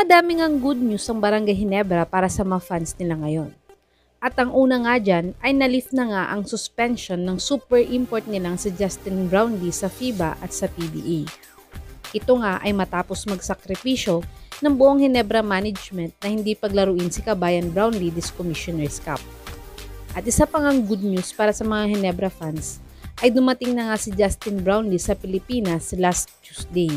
madami ngang good news ang Barangay Ginebra para sa mga fans nila ngayon. At ang una nga dyan ay nalift na nga ang suspension ng super import nilang si Justin Brownlee sa FIBA at sa PBA. Ito nga ay matapos magsakripisyo ng buong Ginebra management na hindi paglaruin si Kabayan Brownlee this Commissioner's Cup. At isa pang ang good news para sa mga Ginebra fans ay dumating na nga si Justin Brownlee sa Pilipinas last Tuesday.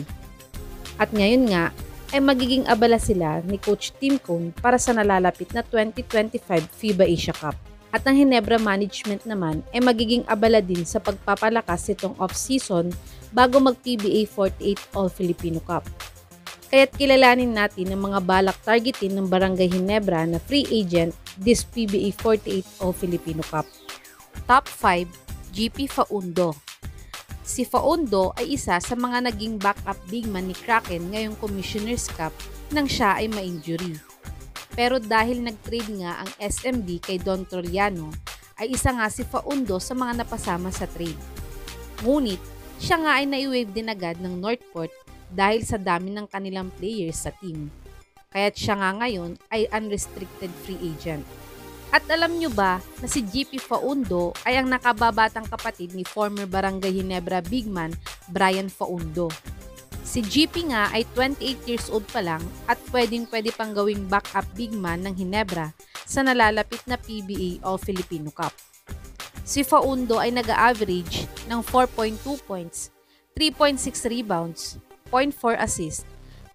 At ngayon nga ay magiging abala sila ni Coach Tim Cone para sa nalalapit na 2025 FIBA Asia Cup. At ang Ginebra management naman ay magiging abala din sa pagpapalakas itong off-season bago mag-PBA 48 All-Filipino Cup. Kaya't kilalanin natin ang mga balak targetin ng Barangay Ginebra na free agent this PBA 48 All-Filipino Cup. Top 5, GP Faundo. Si Faundo ay isa sa mga naging backup big man ni Kraken ngayong Commissioner's Cup nang siya ay ma-injury. Pero dahil nag-trade nga ang SMB kay Don Trollano, ay isa nga si Faundo sa mga napasama sa trade. Ngunit, siya nga ay nai-waive din agad ng Northport dahil sa dami ng kanilang players sa team. Kaya't siya nga ngayon ay unrestricted free agent. At alam nyo ba na si GP Faundo ay ang nakababatang kapatid ni former Barangay Ginebra big man Brian Faundo. Si GP nga ay 28 years old pa lang at pwede pang gawing backup big man ng Ginebra sa nalalapit na PBA All-Filipino Cup. Si Faundo ay nag-average ng 4.2 points, 3.6 rebounds, 0.4 assists,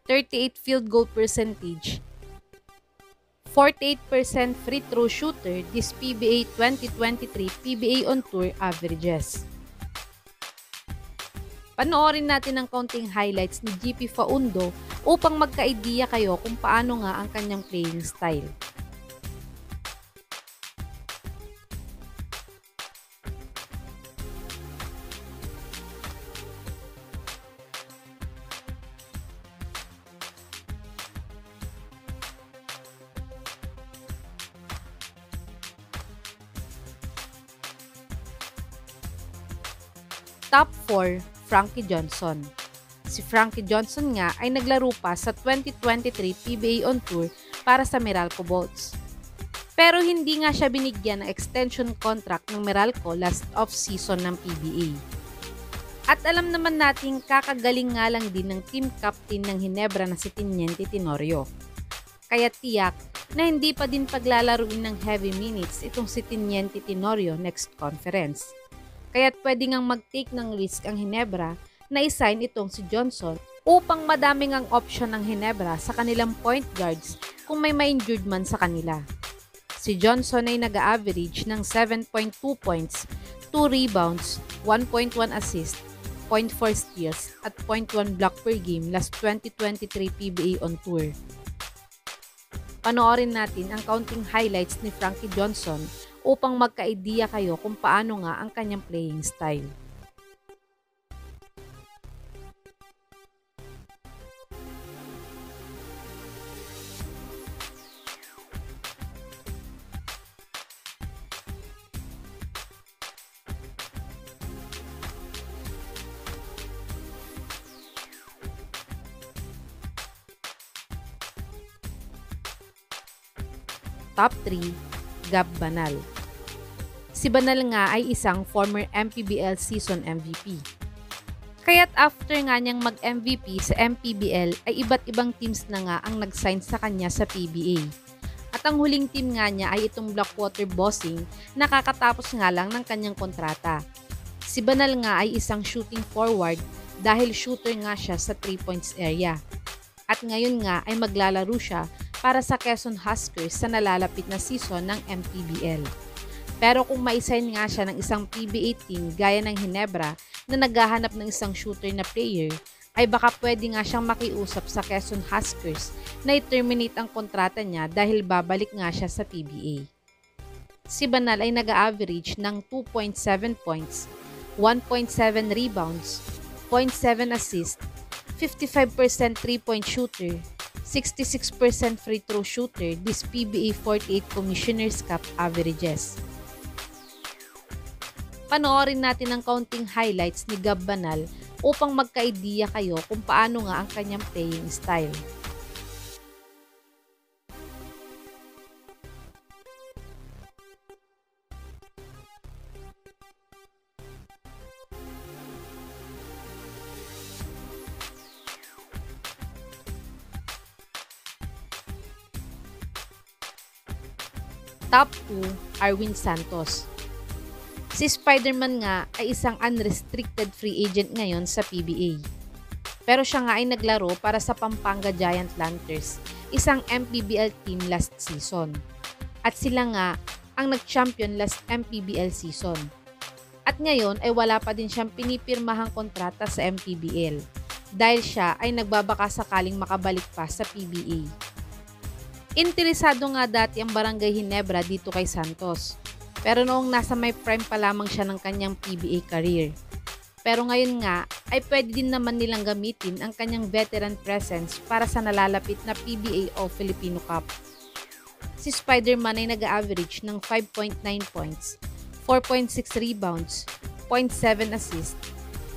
38 field goal percentage, 48% free throw shooter this PBA 2023 PBA on Tour averages. Panoorin natin ang kaunting highlights ni GP Faundo upang magka-idea kayo kung paano nga ang kanyang playing style. Top 4, Frankie Johnson. Si Frankie Johnson nga ay naglaro pa sa 2023 PBA on Tour para sa Meralco Bolts. Pero hindi nga siya binigyan ng extension contract ng Meralco last off-season ng PBA. At alam naman natin kakagaling nga lang din ng team captain ng Ginebra na si Tiniente Tenorio. Kaya tiyak na hindi pa din paglalaruin ng heavy minutes itong si Tiniente Tenorio next conference. Kaya't pwede ngang mag-take ng risk ang Ginebra na i-sign itong si Johnson upang madami ngang option ng Ginebra sa kanilang point guards kung may ma-injured man sa kanila. Si Johnson ay nag-average ng 7.2 points, 2 rebounds, 1.1 assist, 0.4 steals at 0.1 block per game last 2023 PBA on Tour. Panoorin natin ang kaunting highlights ni Frankie Johnson upang magka-idea kayo kung paano nga ang kanyang playing style. Top 3, Gab Banal. Si Banal nga ay isang former MPBL season MVP. Kaya't after nga niyang mag-MVP sa MPBL ay iba't ibang teams na nga ang nag-sign sa kanya sa PBA. At ang huling team nga niya ay itong Blackwater Bossing na kakatapos nga lang ng kanyang kontrata. Si Banal nga ay isang shooting forward dahil shooter nga siya sa 3 points area. At ngayon nga ay maglalaro siya para sa Quezon Huskers sa nalalapit na season ng MPBL. Pero kung ma-sign nga siya ng isang PBA team gaya ng Ginebra na naghahanap ng isang shooter na player, ay baka pwede nga siyang makiusap sa Quezon Huskers na i-terminate ang kontrata niya dahil babalik nga siya sa PBA. Si Banal ay nag-average ng 2.7 points, 1.7 rebounds, 0.7 assist, 55% 3-point shooter, 66% free throw shooter this PBA 48 Commissioner's Cup averages. Panoorin natin ang kaunting highlights ni Gab Banal upang magka-idea kayo kung paano nga ang kanyang playing style. Top 2, Arwin Santos. Si Spider-Man nga ay isang unrestricted free agent ngayon sa PBA. Pero siya nga ay naglaro para sa Pampanga Giant Lanterns, isang MPBL team last season. At sila nga ang nag-champion last MPBL season. At ngayon ay wala pa din siyang pinipirmahang kontrata sa MPBL dahil siya ay nagbabaka sakaling makabalik pa sa PBA. Interesado nga dati ang Barangay Ginebra dito kay Santos, pero noong nasa may prime pa lamang siya ng kanyang PBA career. Pero ngayon nga ay pwede din naman nilang gamitin ang kanyang veteran presence para sa nalalapit na PBA o Filipino Cup. Si Spider-Man ay nag-average ng 5.9 points, 4.6 rebounds, 0.7 assists,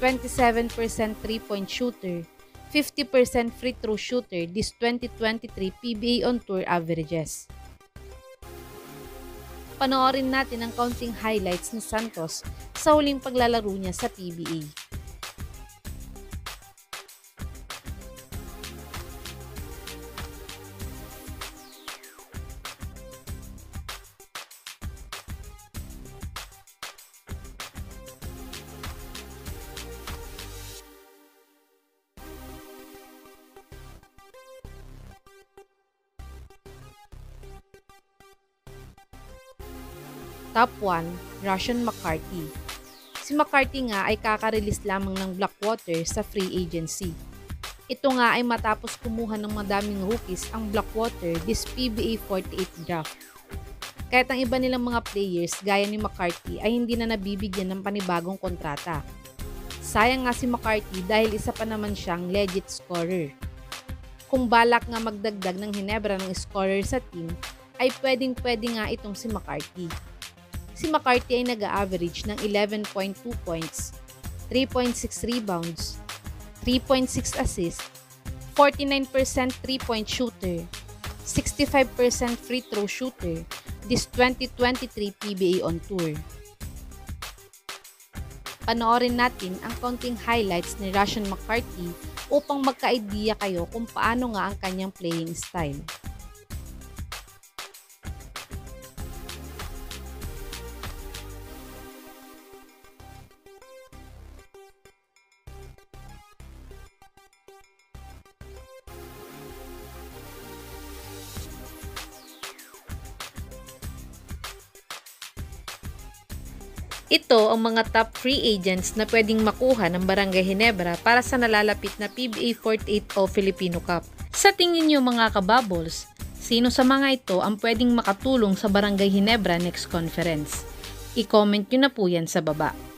27% 3-point shooter, 50% free throw shooter this 2023 PBA on Tour averages. Panoorin natin ang counting highlights ni Santos sa huling paglalaro niya sa PBA. Top 1, Russian McCarty. Si McCarty nga ay kaka-release lamang ng Blackwater sa free agency. Ito nga ay matapos kumuha ng madaming rookies ang Blackwater this PBA 48 draft. Kahit ang iba nilang mga players gaya ni McCarty ay hindi na nabibigyan ng panibagong kontrata. Sayang nga si McCarty dahil isa pa naman siyang legit scorer. Kung balak nga magdagdag ng Ginebra ng scorer sa team, ay pwedeng-pwede nga itong si McCarty. Si McCarty ay nag-average ng 11.2 points, 3.6 rebounds, 3.6 assists, 49% 3-point shooter, 65% free throw shooter this 2023 PBA on Tour. Panoorin natin ang konting highlights ni Russian McCarty upang magka-idea kayo kung paano nga ang kanyang playing style. Ito ang mga top free agents na pwedeng makuha ng Barangay Ginebra para sa nalalapit na PBA 48 o Filipino Cup. Sa tingin niyo mga kabubbles, sino sa mga ito ang pwedeng makatulong sa Barangay Ginebra next conference? I-comment nyo na po yan sa baba.